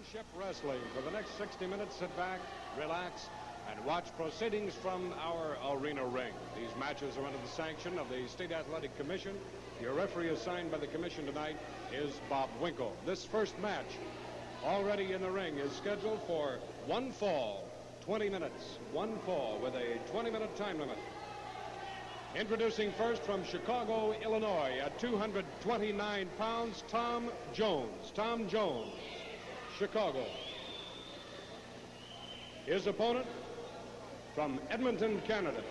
Championship Wrestling. For the next 60 minutes, sit back, relax, and watch proceedings from our arena ring. These matches are under the sanction of the State Athletic Commission. Your referee assigned by the commission tonight is Bob Winkle. This first match, already in the ring, is scheduled for one fall, 20 minutes. One fall with a 20-minute time limit. Introducing first from Chicago, Illinois, at 229 pounds, Tom Jones. Tom Jones, Chicago. His opponent from Edmonton, Canada.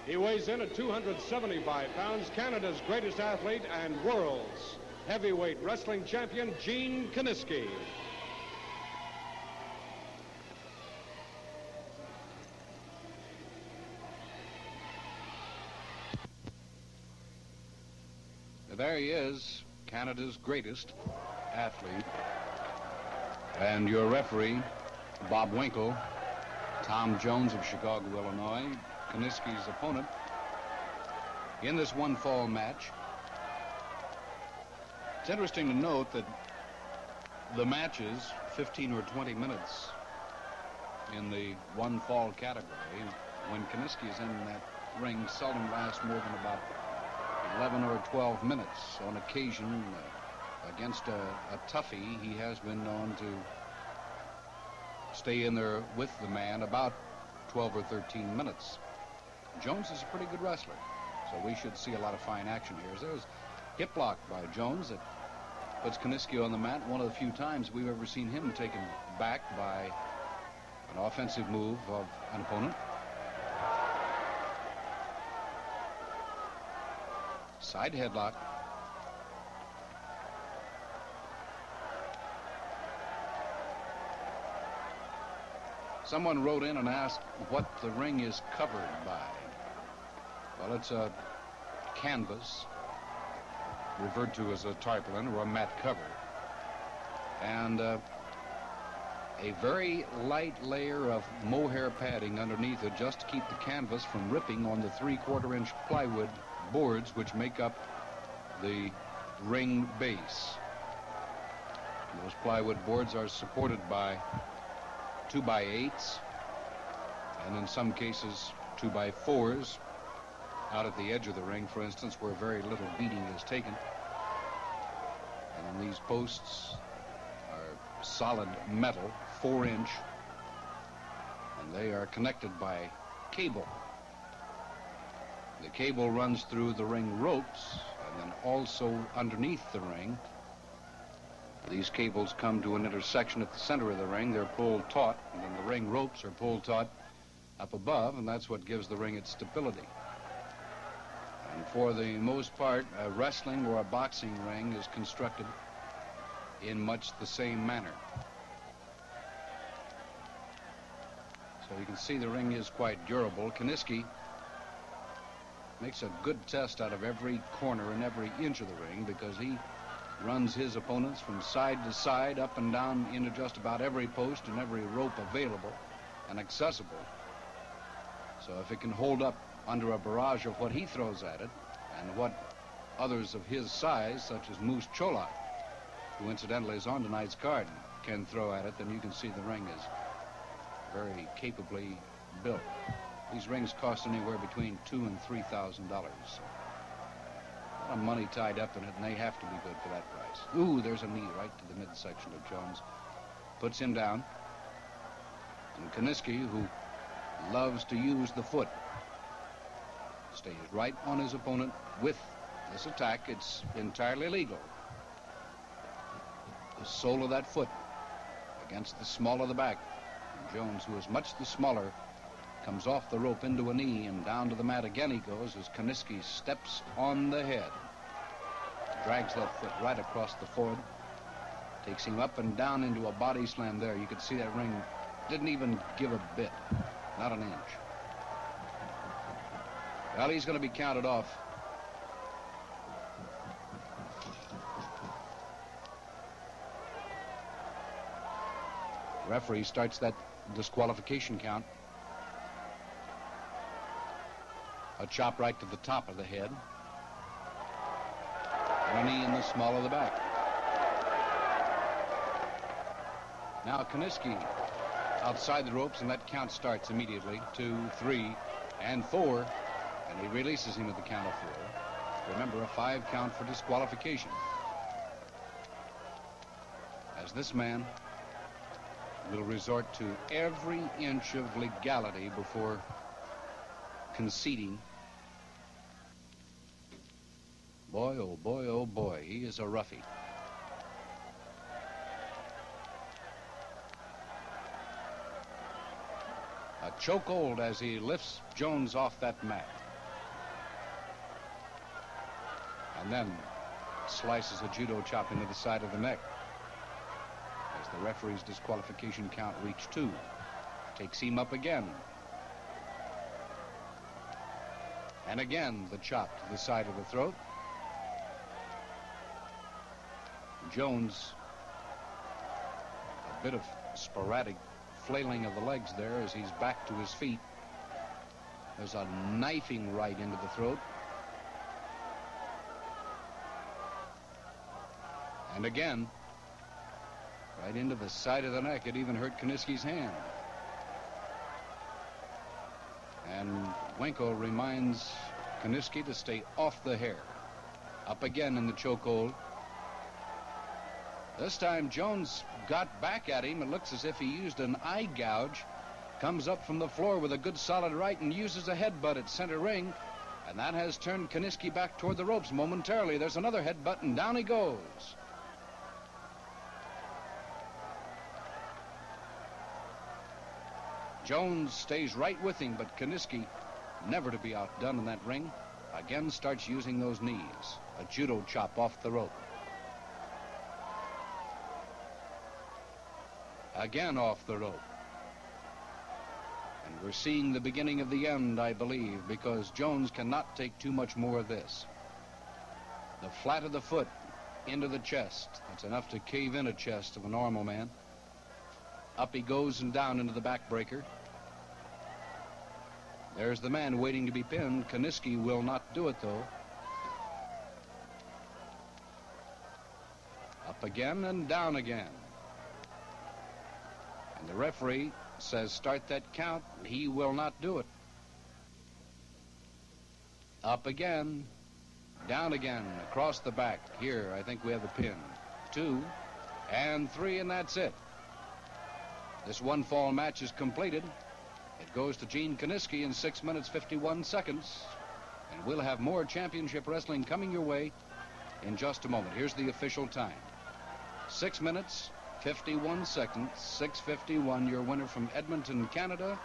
He weighs in at 275 pounds, Canada's greatest athlete and world's heavyweight wrestling champion, Gene Kiniski. There he is, Canada's greatest athlete. And your referee, Bob Winkle, Tom Jones of Chicago, Illinois, Kiniski's opponent in this one fall match. It's interesting to note that the matches, 15 or 20 minutes in the one fall category, when Kiniski is in that ring, seldom last more than about 11 or 12 minutes. On occasion, against a toughie, he has been known to stay in there with the man about 12 or 13 minutes. Jones is a pretty good wrestler, so we should see a lot of fine action here. There's hip block by Jones that puts Kiniski on the mat. One of the few times we've ever seen him taken back by an offensive move of an opponent. Side headlock. Someone wrote in and asked what the ring is covered by. Well, it's a canvas, referred to as a tarpaulin or a mat cover, and a very light layer of mohair padding underneath it just to keep the canvas from ripping on the 3/4-inch plywood boards which make up the ring base. Those plywood boards are supported by 2x8s and in some cases 2x4s out at the edge of the ring, for instance, where very little beating is taken. And these posts are solid metal, 4-inch, and they are connected by cable. The cable runs through the ring ropes and then also underneath the ring. These cables come to an intersection at the center of the ring. They're pulled taut, and then the ring ropes are pulled taut up above, and that's what gives the ring its stability. And for the most part, a wrestling or a boxing ring is constructed in much the same manner. So you can see the ring is quite durable. Kiniski makes a good test out of every corner and every inch of the ring because he runs his opponents from side to side, up and down into just about every post and every rope available and accessible. So if it can hold up under a barrage of what he throws at it and what others of his size, such as Moose Cholak, who incidentally is on tonight's card, can throw at it, then you can see the ring is very capably built. These rings cost anywhere between $2,000 and $3,000. A lot of money tied up in it, and they have to be good for that price. Ooh, there's a knee right to the midsection of Jones. Puts him down. And Kiniski, who loves to use the foot, stays right on his opponent with this attack. It's entirely legal. The sole of that foot against the small of the back. And Jones, who is much the smaller, comes off the rope into a knee, and down to the mat again he goes as Kiniski steps on the head. Drags that foot right across the forehead. Takes him up and down into a body slam there. You could see that ring didn't even give a bit. Not an inch. Well, he's going to be counted off. Referee starts that disqualification count. A chop right to the top of the head. And a knee in the small of the back. Now Kiniski outside the ropes, and that count starts immediately. 2, 3, and 4. And he releases him at the count of 4. Remember, a 5 count for disqualification. As this man will resort to every inch of legality before conceding. Boy, oh boy, oh boy, he is a roughie. A chokehold as he lifts Jones off that mat. And then slices a judo chop into the side of the neck. As the referee's disqualification count reached 2. Takes him up again. And again the chop to the side of the throat. Jones, a bit of sporadic flailing of the legs there as he's back to his feet. There's a knifing right into the throat. And again, right into the side of the neck. It even hurt Kiniski's hand. And Winkle reminds Kiniski to stay off the hair. Up again in the chokehold. This time Jones got back at him. It looks as if he used an eye gouge. Comes up from the floor with a good solid right and uses a headbutt at center ring. And that has turned Kiniski back toward the ropes momentarily. There's another headbutt and down he goes. Jones stays right with him, but Kiniski, never to be outdone in that ring, again starts using those knees. A judo chop off the rope. Again off the rope. And we're seeing the beginning of the end, I believe, because Jones cannot take too much more of this. The flat of the foot into the chest. That's enough to cave in a chest of a normal man. Up he goes and down into the backbreaker. There's the man waiting to be pinned. Kiniski will not do it, though. Up again and down again. And the referee says start that count. He will not do it. Up again. Down again. Across the back. Here, I think we have the pin. 2 and 3, and that's it. This one-fall match is completed. It goes to Gene Kiniski in 6 minutes, 51 seconds. And we'll have more championship wrestling coming your way in just a moment. Here's the official time. 6 minutes, 51 seconds, 6:51. Your winner from Edmonton, Canada,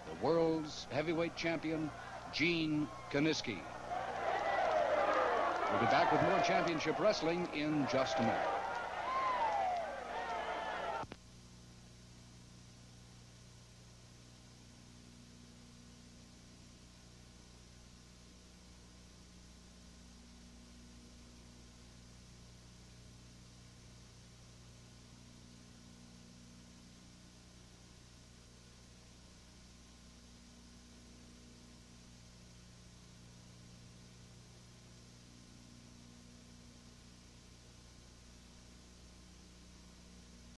the world's heavyweight champion, Gene Kiniski. We'll be back with more championship wrestling in just a moment.